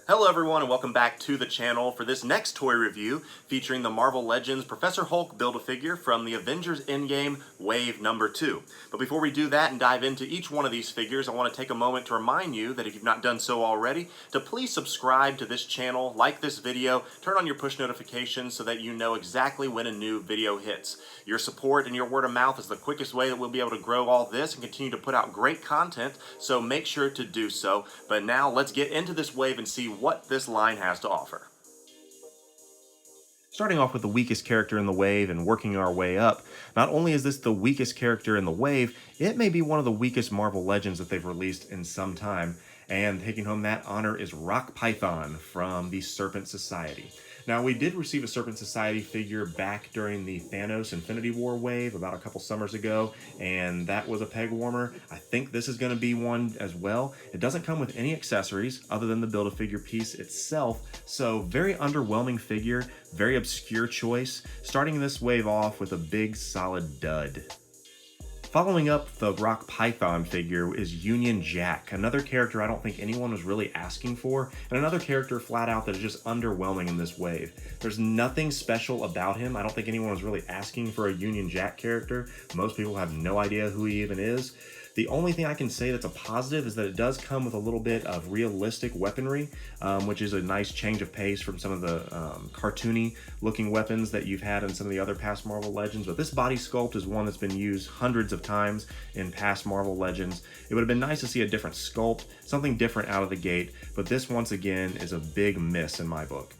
Hello everyone and welcome back to the channel for this next toy review featuring the Marvel Legends Professor Hulk Build-A-Figure from the Avengers EndGame WAVE number 2. But before we do that and dive into each one of these figures, I want to take a moment to remind you that if you've not done so already, to please subscribe to this channel, like this video, turn on your push notifications so that you know exactly when a new video hits. Your support and your word of mouth is the quickest way that we'll be able to grow all this and continue to put out great content, so make sure to do so. But now let's get into this wave and see what this line has to offer. Starting off with the weakest character in the wave and working our way up, not only is this the weakest character in the wave, it may be one of the weakest Marvel Legends that they've released in some time, and taking home that honor is Rock Python from the Serpent Society. Now, we did receive a Serpent Society figure back during the Thanos Infinity War wave about a couple summers ago, and that was a peg warmer. I think this is going to be one as well. It doesn't come with any accessories other than the Build-A-Figure piece itself, so very underwhelming figure, very obscure choice, starting this wave off with a big solid dud. Following up the Rock Python figure is Union Jack, another character I don't think anyone was really asking for, and another character flat out that is just underwhelming in this wave. There's nothing special about him. I don't think anyone was really asking for a Union Jack character. Most people have no idea who he even is. The only thing I can say that's a positive is that it does come with a little bit of realistic weaponry, which is a nice change of pace from some of the cartoony looking weapons that you've had in some of the other past Marvel Legends. But this body sculpt is one that's been used hundreds of times in past Marvel Legends. It would have been nice to see a different sculpt, something different out of the gate, but this once again is a big miss in my book.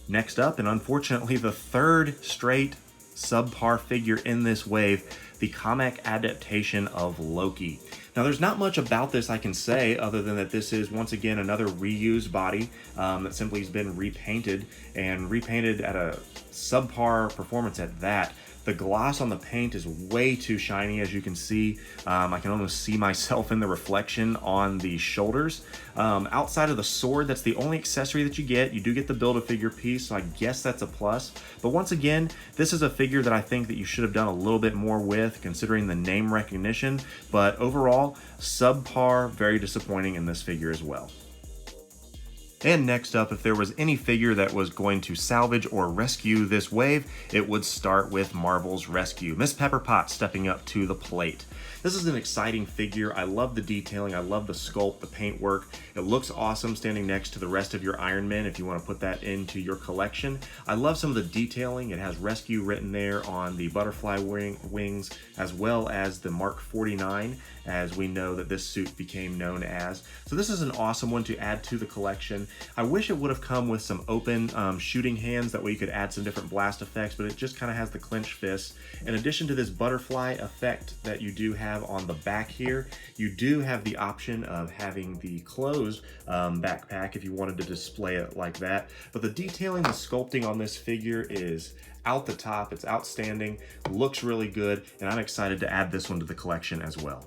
Next up, and unfortunately the third straight subpar figure in this wave, the comic adaptation of Loki. Now, there's not much about this I can say other than that this is once again another reused body that simply has been repainted at a subpar performance at that. The gloss on the paint is way too shiny, as you can see. I can almost see myself in the reflection on the shoulders. Outside of the sword, that's the only accessory that you get. You do get the Build-A-Figure piece, so I guess that's a plus. But once again, this is a figure that I think that you should have done a little bit more with, considering the name recognition. But overall, subpar, very disappointing in this figure as well. And next up, if there was any figure that was going to salvage or rescue this wave, it would start with Marvel's Rescue. Miss Pepper Potts stepping up to the plate. This is an exciting figure. I love the detailing. I love the sculpt, the paint work. It looks awesome standing next to the rest of your Iron Men if you want to put that into your collection. I love some of the detailing. It has Rescue written there on the butterfly wings, as well as the Mark 49, as we know that this suit became known as. So this is an awesome one to add to the collection. I wish it would have come with some open shooting hands, that way you could add some different blast effects, but it just kind of has the clenched fist. In addition to this butterfly effect that you do have on the back here, you do have the option of having the closed backpack if you wanted to display it like that. But the detailing, the sculpting on this figure is out the top. It's outstanding, looks really good, and I'm excited to add this one to the collection as well.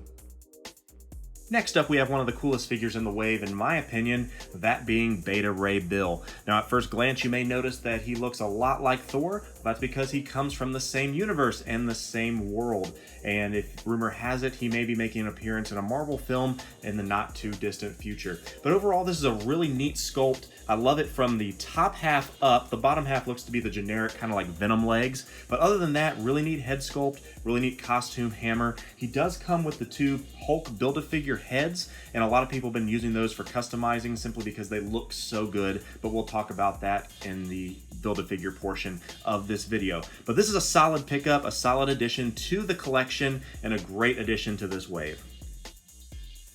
Next up, we have one of the coolest figures in the wave, in my opinion, that being Beta Ray Bill. Now, at first glance, you may notice that he looks a lot like Thor. That's because he comes from the same universe and the same world. And if rumor has it, he may be making an appearance in a Marvel film in the not too distant future. But overall, this is a really neat sculpt. I love it from the top half up. The bottom half looks to be the generic kind of like Venom legs. But other than that, really neat head sculpt, really neat costume hammer. He does come with the two Hulk Build-A-Figure heads, and a lot of people have been using those for customizing simply because they look so good, but we'll talk about that in the Build-A-Figure portion of this video. But this is a solid pickup, a solid addition to the collection, and a great addition to this wave.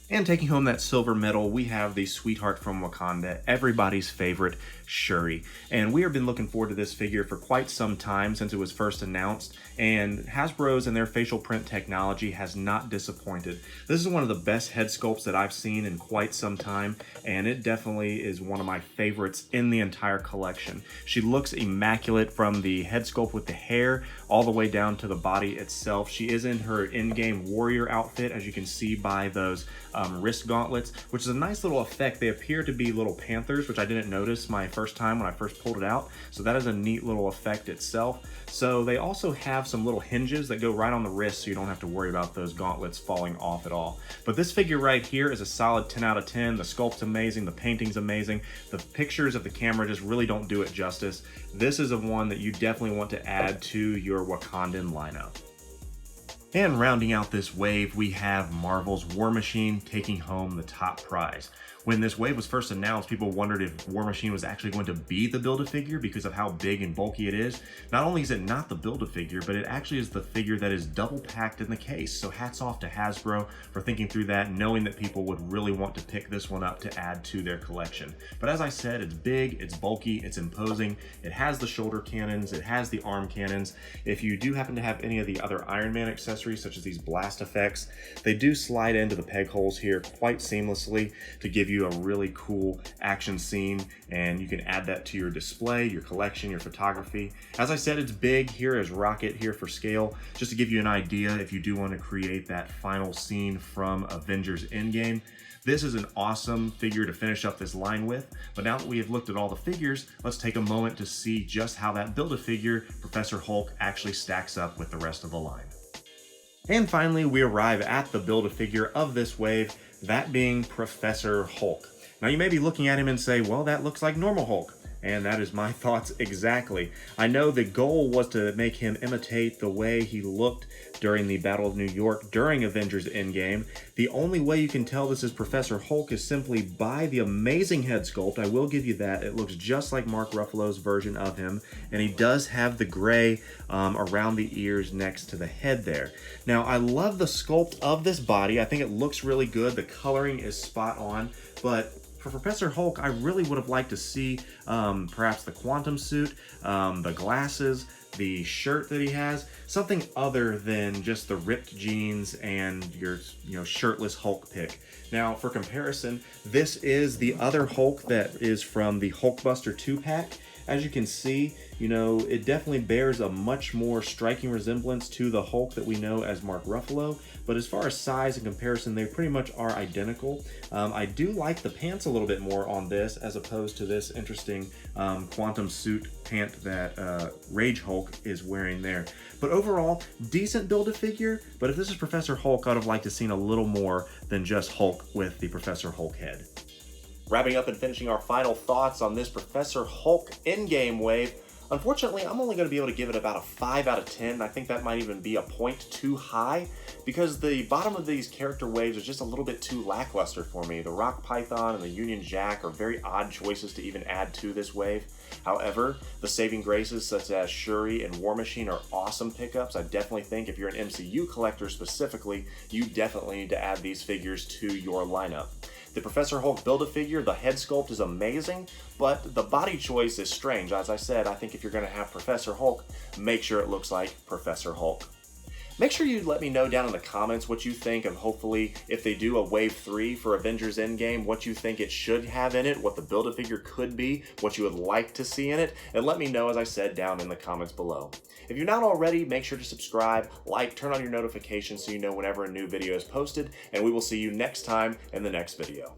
And taking home that silver medal, we have the Sweetheart from Wakanda, everybody's favorite Shuri. And we have been looking forward to this figure for quite some time since it was first announced, and Hasbro's and their facial print technology has not disappointed. This is one of the best head sculpts that I've seen in quite some time, and it definitely is one of my favorites in the entire collection. She looks immaculate from the head sculpt with the hair all the way down to the body itself. She is in her in-game warrior outfit, as you can see by those wrist gauntlets, which is a nice little effect. They appear to be little panthers, which I didn't notice my first time when I first pulled it out. So that is a neat little effect itself. So they also have some little hinges that go right on the wrist, so you don't have to worry about those gauntlets falling off at all. But this figure right here is a solid 10 out of 10. The sculpt's amazing, the painting's amazing. The pictures of the camera just really don't do it justice. This is a one that you definitely want to add to your Wakandan lineup. And rounding out this wave, we have Marvel's War Machine taking home the top prize. When this wave was first announced, people wondered if War Machine was actually going to be the Build-A-Figure because of how big and bulky it is. Not only is it not the Build-A-Figure, but it actually is the figure that is double packed in the case. So hats off to Hasbro for thinking through that, knowing that people would really want to pick this one up to add to their collection. But as I said, it's big, it's bulky, it's imposing. It has the shoulder cannons, it has the arm cannons. If you do happen to have any of the other Iron Man accessories, such as these blast effects, they do slide into the peg holes here quite seamlessly to give you a really cool action scene, and you can add that to your display, your collection, your photography. As I said, it's big. Here is Rocket here for scale, just to give you an idea if you do want to create that final scene from Avengers EndGame. This is an awesome figure to finish up this line with, but now that we have looked at all the figures, let's take a moment to see just how that Build-A-Figure Professor Hulk actually stacks up with the rest of the line. And finally, we arrive at the Build-A-Figure of this wave, that being Professor Hulk. Now you may be looking at him and say, well, that looks like normal Hulk. And that is my thoughts exactly. I know the goal was to make him imitate the way he looked during the Battle of New York during Avengers Endgame. The only way you can tell this is Professor Hulk is simply by the amazing head sculpt. I will give you that. It looks just like Mark Ruffalo's version of him, and he does have the gray around the ears next to the head there. Now, I love the sculpt of this body. I think it looks really good. The coloring is spot on, but for Professor Hulk, I really would have liked to see perhaps the quantum suit, the glasses, the shirt that he has, something other than just the ripped jeans and your shirtless Hulk pick. Now, for comparison, this is the other Hulk that is from the Hulkbuster 2-pack. As you can see, it definitely bears a much more striking resemblance to the Hulk that we know as Mark Ruffalo, but as far as size and comparison, they pretty much are identical. I do like the pants a little bit more on this as opposed to this interesting quantum suit pant that Rage Hulk is wearing there. But overall, decent Build-A-Figure, but if this is Professor Hulk, I'd have liked to have seen a little more than just Hulk with the Professor Hulk head. Wrapping up and finishing our final thoughts on this Professor Hulk EndGame wave, unfortunately, I'm only going to be able to give it about a 5 out of 10. I think that might even be a point too high because the bottom of these character waves is just a little bit too lackluster for me. The Rock Python and the Union Jack are very odd choices to even add to this wave. However, the saving graces such as Shuri and War Machine are awesome pickups. I definitely think if you're an MCU collector specifically, you definitely need to add these figures to your lineup. The Professor Hulk Build-A-Figure, the head sculpt is amazing, but the body choice is strange. As I said, I think if you're going to have Professor Hulk, make sure it looks like Professor Hulk. Make sure you let me know down in the comments what you think, and hopefully if they do a Wave 3 for Avengers Endgame, what you think it should have in it, what the Build-A-Figure could be, what you would like to see in it, and let me know, as I said, down in the comments below. If you're not already, make sure to subscribe, like, turn on your notifications so you know whenever a new video is posted, and we will see you next time in the next video.